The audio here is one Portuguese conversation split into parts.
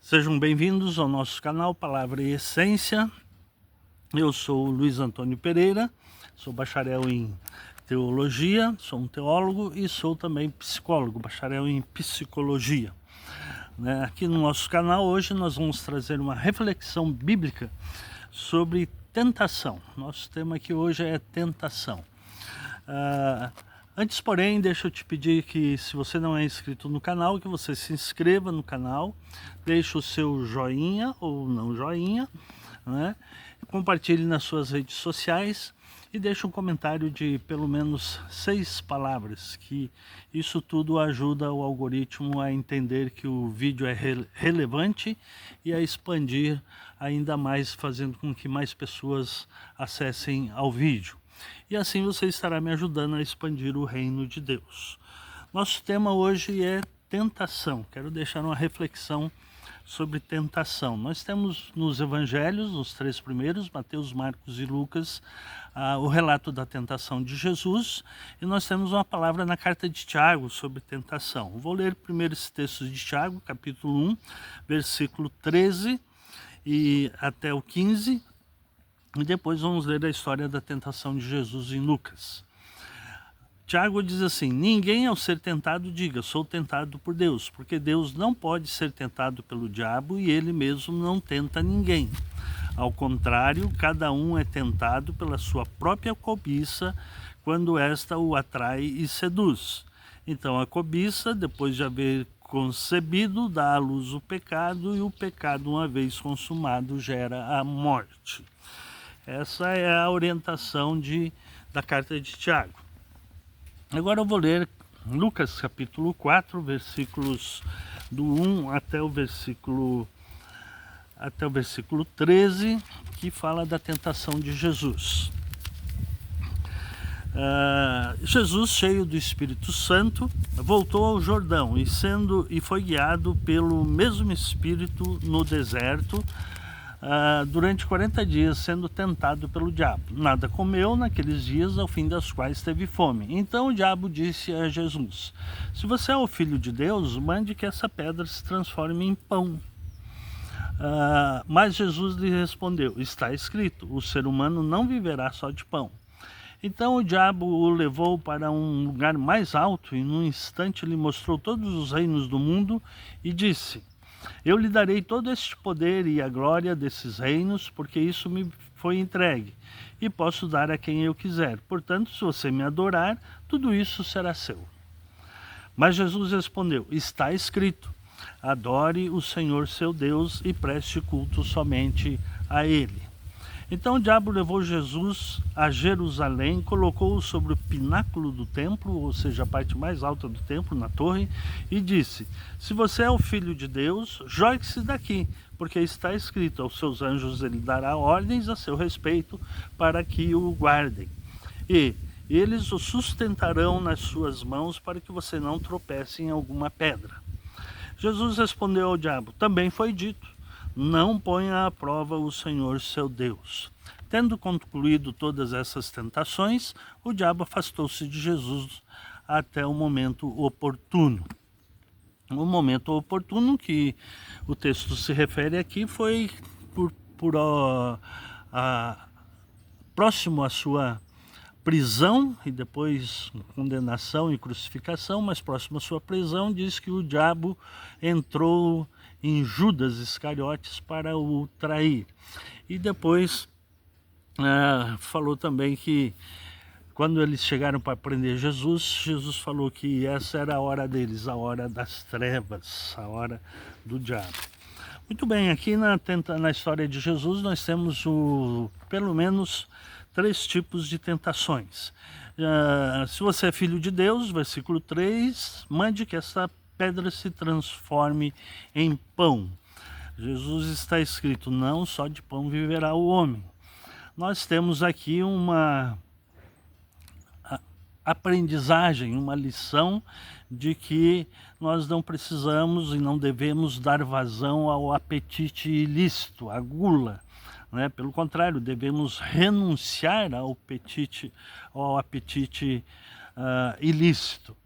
Sejam bem-vindos ao nosso canal Palavra e Essência. Eu sou o Luiz Antônio Pereira, sou bacharel em teologia, sou um teólogo e sou também psicólogo, bacharel em psicologia. Aqui no nosso canal hoje nós vamos trazer uma reflexão bíblica sobre tentação. Nosso tema aqui hoje é tentação. Antes, porém, deixa eu te pedir que, se você não é inscrito no canal, que você se inscreva no canal, deixe o seu joinha ou não joinha, compartilhe nas suas redes sociais e deixe um comentário de pelo menos 6 palavras, que isso tudo ajuda o algoritmo a entender que o vídeo é relevante e a expandir ainda mais, fazendo com que mais pessoas acessem ao vídeo. E assim você estará me ajudando a expandir o reino de Deus. Nosso tema hoje é tentação. Quero deixar uma reflexão sobre tentação. Nós temos nos evangelhos, nos 3 primeiros, Mateus, Marcos e Lucas, o relato da tentação de Jesus, e nós temos uma palavra na carta de Tiago sobre tentação. Vou ler primeiro esse texto de Tiago, capítulo 1, versículo 13 e até o 15, e depois vamos ler a história da tentação de Jesus em Lucas. Tiago diz assim: ninguém ao ser tentado diga, sou tentado por Deus, porque Deus não pode ser tentado pelo diabo e ele mesmo não tenta ninguém. Ao contrário, cada um é tentado pela sua própria cobiça, quando esta o atrai e seduz. Então a cobiça, depois de haver concebido, dá à luz o pecado, e o pecado, uma vez consumado, gera a morte. Essa é a orientação da carta de Tiago. Agora eu vou ler Lucas capítulo 4, versículos do 1 até o versículo 13, que fala da tentação de Jesus. Jesus, cheio do Espírito Santo, voltou ao Jordão e foi guiado pelo mesmo Espírito no deserto, durante 40 dias, sendo tentado pelo diabo. Nada comeu naqueles dias, ao fim das quais teve fome. Então o diabo disse a Jesus: se você é o Filho de Deus, mande que essa pedra se transforme em pão. Mas Jesus lhe respondeu: está escrito, o ser humano não viverá só de pão. Então o diabo o levou para um lugar mais alto e num instante lhe mostrou todos os reinos do mundo e disse: eu lhe darei todo este poder e a glória desses reinos, porque isso me foi entregue, e posso dar a quem eu quiser. Portanto, se você me adorar, tudo isso será seu. Mas Jesus respondeu: está escrito, adore o Senhor seu Deus e preste culto somente a Ele. Então o diabo levou Jesus a Jerusalém, colocou-o sobre o pináculo do templo, ou seja, a parte mais alta do templo, na torre, e disse: se você é o Filho de Deus, jogue-se daqui, porque está escrito, aos seus anjos ele dará ordens a seu respeito para que o guardem. E eles o sustentarão nas suas mãos para que você não tropece em alguma pedra. Jesus respondeu ao diabo: também foi dito, não ponha à prova o Senhor seu Deus. Tendo concluído todas essas tentações, o diabo afastou-se de Jesus até o momento oportuno. O momento oportuno que o texto se refere aqui foi próximo à sua prisão e depois condenação e crucificação, mas próximo à sua prisão, diz que o diabo entrou em Judas Iscariotes para o trair. E depois falou também que quando eles chegaram para prender Jesus, Jesus falou que essa era a hora deles, a hora das trevas, a hora do diabo. Muito bem, aqui na história de Jesus nós temos pelo menos 3 tipos de tentações. Se você é filho de Deus, versículo 3, mande que essa pedra se transforme em pão. Jesus, está escrito, não só de pão viverá o homem. Nós temos aqui uma aprendizagem, uma lição de que nós não precisamos e não devemos dar vazão ao apetite ilícito, à gula. Pelo contrário, devemos renunciar ao apetite ilícito.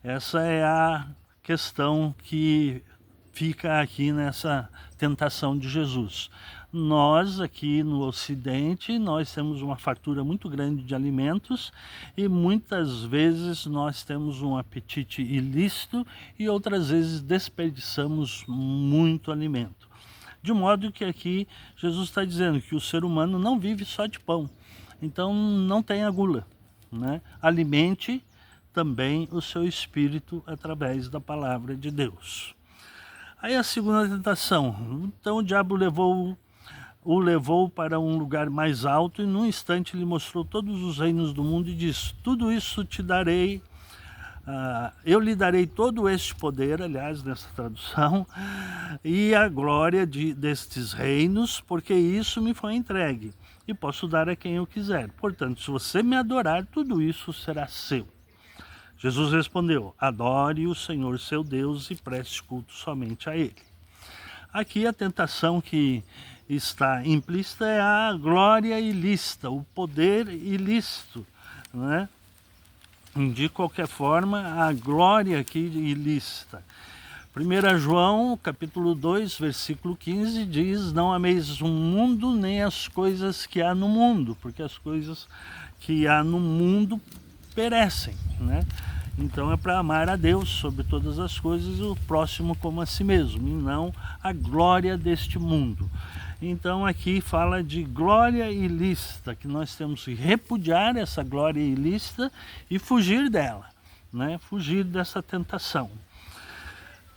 Essa é a questão que fica aqui nessa tentação de Jesus. Nós aqui no Ocidente, nós temos uma fartura muito grande de alimentos e muitas vezes nós temos um apetite ilícito e outras vezes desperdiçamos muito alimento. De modo que aqui Jesus está dizendo que o ser humano não vive só de pão, então não tenha gula, né? Alimente também o seu espírito através da palavra de Deus. Aí a segunda tentação, então o diabo o levou para um lugar mais alto e num instante lhe mostrou todos os reinos do mundo e disse: tudo isso te darei, eu lhe darei todo este poder, aliás, nessa tradução, e a glória destes reinos, porque isso me foi entregue, e posso dar a quem eu quiser. Portanto, se você me adorar, tudo isso será seu. Jesus respondeu: adore o Senhor seu Deus e preste culto somente a Ele. Aqui a tentação que está implícita é a glória ilícita, o poder ilícito, né? De qualquer forma, a glória aqui ilícita. 1 João, capítulo 2, versículo 15, diz: não ameis o mundo nem as coisas que há no mundo, porque as coisas que há no mundo perecem, né? Então é para amar a Deus sobre todas as coisas e o próximo como a si mesmo, e não a glória deste mundo. Então aqui fala de glória ilícita, que nós temos que repudiar essa glória ilícita e fugir dela, né? Fugir dessa tentação.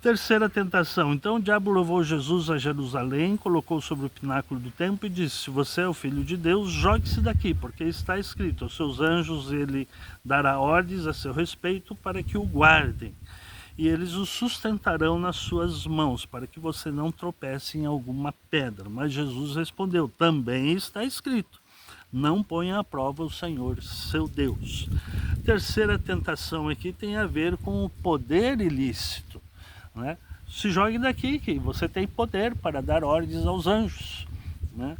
Terceira tentação, então o diabo levou Jesus a Jerusalém, colocou sobre o pináculo do templo e disse: se você é o Filho de Deus, jogue-se daqui, porque está escrito: aos seus anjos ele dará ordens a seu respeito para que o guardem, e eles o sustentarão nas suas mãos, para que você não tropece em alguma pedra. Mas Jesus respondeu: também está escrito: não ponha à prova o Senhor, seu Deus. Terceira tentação aqui tem a ver com o poder ilícito, né? Se jogue daqui, que você tem poder para dar ordens aos anjos, né?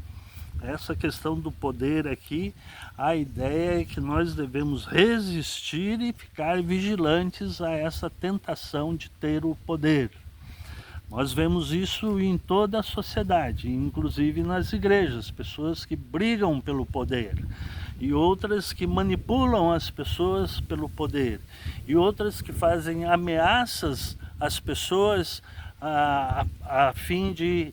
Essa questão do poder aqui, a ideia é que nós devemos resistir e ficar vigilantes a essa tentação de ter o poder. Nós vemos isso em toda a sociedade, inclusive nas igrejas, pessoas que brigam pelo poder, e outras que manipulam as pessoas pelo poder, e outras que fazem ameaças às pessoas a fim de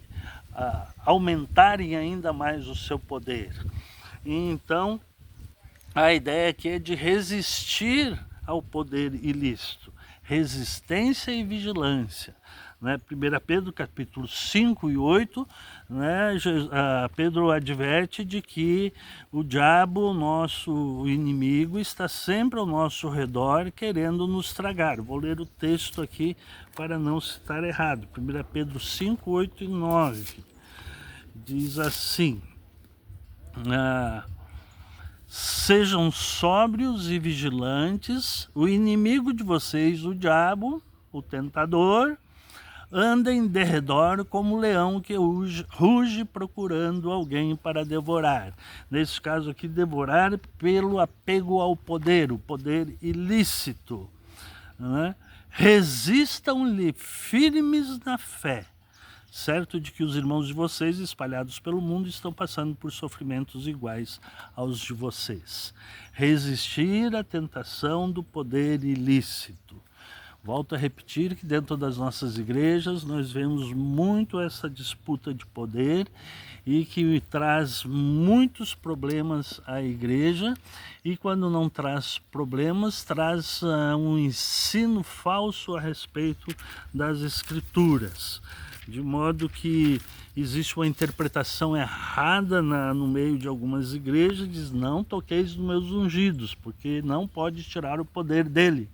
aumentarem ainda mais o seu poder. E então, a ideia aqui é de resistir ao poder ilícito, resistência e vigilância. Né? 1 Pedro capítulo 5 e 8, né? Pedro adverte de que o diabo, nosso inimigo, está sempre ao nosso redor querendo nos tragar. Vou ler o texto aqui para não citar errado. 1 Pedro 5, 8 e 9. Diz assim: sejam sóbrios e vigilantes, o inimigo de vocês, o diabo, o tentador, anda em derredor como um leão que ruge procurando alguém para devorar. Nesse caso aqui, devorar pelo apego ao poder, o poder ilícito, né? Resistam-lhe firmes na fé, certo de que os irmãos de vocês espalhados pelo mundo estão passando por sofrimentos iguais aos de vocês. Resistir à tentação do poder ilícito. Volto a repetir que dentro das nossas igrejas nós vemos muito essa disputa de poder e que traz muitos problemas à igreja, e quando não traz problemas, traz um ensino falso a respeito das escrituras. De modo que existe uma interpretação errada no meio de algumas igrejas, diz: não toqueis nos meus ungidos, porque não pode tirar o poder dele.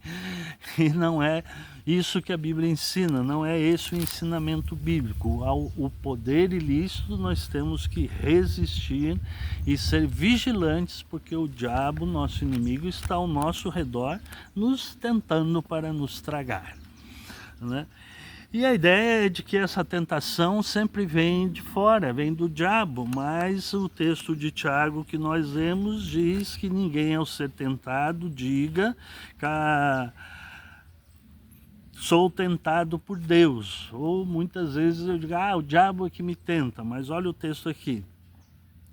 E não é isso que a Bíblia ensina, não é esse o ensinamento bíblico. Ao poder ilícito nós temos que resistir e ser vigilantes, porque o diabo, nosso inimigo, está ao nosso redor, nos tentando para nos tragar, né? E a ideia é de que essa tentação sempre vem de fora, vem do diabo, mas o texto de Tiago que nós lemos diz que ninguém ao ser tentado diga sou tentado por Deus. Ou muitas vezes eu digo, o diabo é que me tenta. Mas olha o texto aqui.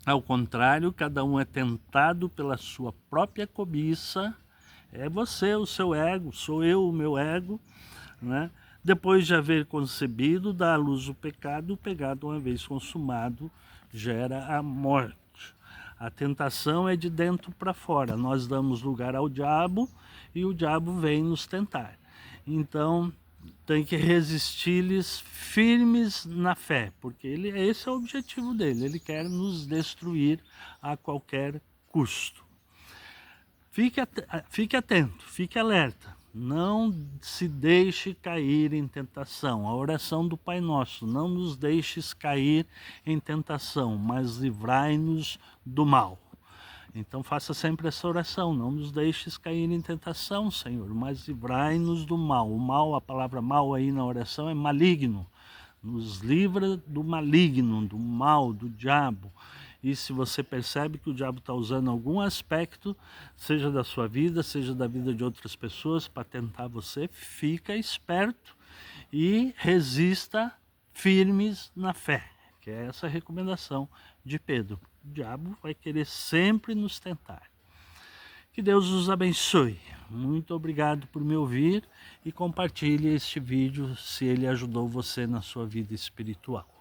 Ao contrário, cada um é tentado pela sua própria cobiça. É você, o seu ego, sou eu, o meu ego, né? Depois de haver concebido, dá à luz o pecado uma vez consumado, gera a morte. A tentação é de dentro para fora. Nós damos lugar ao diabo e o diabo vem nos tentar. Então, tem que resistir-lhes firmes na fé, porque esse é o objetivo dele. Ele quer nos destruir a qualquer custo. Fique atento, fique alerta. Não se deixe cair em tentação. A oração do Pai Nosso: não nos deixes cair em tentação, mas livrai-nos do mal. Então faça sempre essa oração: não nos deixes cair em tentação, Senhor, mas livrai-nos do mal. O mal, a palavra mal aí na oração é maligno. Nos livra do maligno, do mal, do diabo. E se você percebe que o diabo está usando algum aspecto, seja da sua vida, seja da vida de outras pessoas, para tentar você, fica esperto e resista firmes na fé, que é essa a recomendação de Pedro. O diabo vai querer sempre nos tentar. Que Deus os abençoe. Muito obrigado por me ouvir e compartilhe este vídeo se ele ajudou você na sua vida espiritual.